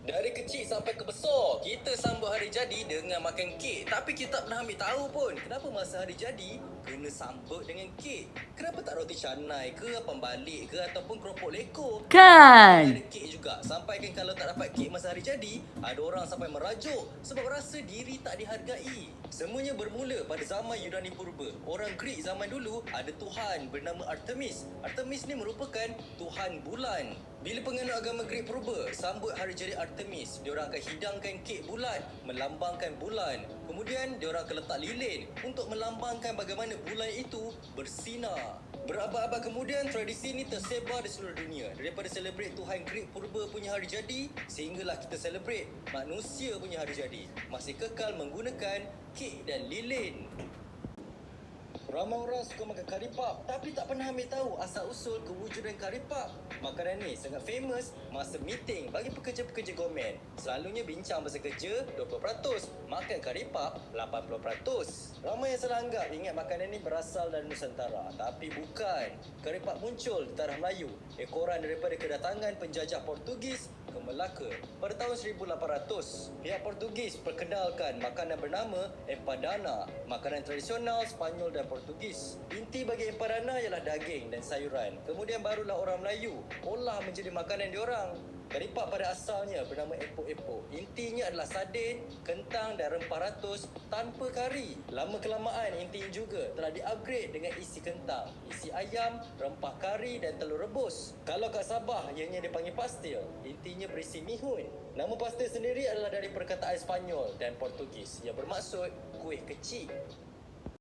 Dari kecil sampai ke besar, kita sambut hari jadi dengan makan kek. Tapi kita tak pernah ambil tahu pun, kenapa masa hari jadi, kena sambut dengan kek. Kenapa tak roti canai ke, apam balik ke, ataupun keropok leko? Kan? Ada kek juga. Sampai kan kalau tak dapat kek masa hari jadi, ada orang sampai merajuk sebab rasa diri tak dihargai. Semuanya bermula pada zaman Yunani Purba. Orang Greek zaman dulu ada tuhan bernama Artemis. Artemis ni merupakan tuhan bulan. Bila penganut agama Greek Purba sambut hari jadi Artemis, diorang akan hidangkan kek bulat melambangkan bulan. Kemudian diorang akan letak lilin untuk melambangkan bagaimana bulan itu bersinar. Berabad-abad kemudian, tradisi ini tersebar di seluruh dunia. Daripada celebrate Tuhan Greek Purba punya hari jadi, sehinggalah kita celebrate manusia punya hari jadi. Masih kekal menggunakan kek dan lilin. Ramai orang suka makan kari pap tapi tak pernah ambil tahu asal-usul kewujudan kari pap. Makanan ni sangat famous masa meeting bagi pekerja-pekerja government. Selalunya bincang pasal kerja 20%, makan kari pap 80%. Ramai yang salah anggap ingat makanan ni berasal dari Nusantara, tapi bukan. Kari pap muncul di tanah Melayu, ekoran daripada kedatangan penjajah Portugis ke Melaka. Pada tahun 1800, pihak Portugis perkenalkan makanan bernama empadana, makanan tradisional Spanyol dan Portugis. Inti bagi empadana ialah daging dan sayuran. Kemudian barulah orang Melayu olah menjadi makanan diorang. Kari pap pada asalnya bernama epok-epok. Intinya adalah sardin, kentang dan rempah ratus tanpa kari. Lama kelamaan intinya juga telah di-upgrade dengan isi kentang, isi ayam, rempah kari dan telur rebus. Kalau kat Sabah ianya dipanggil pastil. Intinya berisi mihun. Nama pastil sendiri adalah dari perkataan Spanyol dan Portugis yang bermaksud kuih kecil.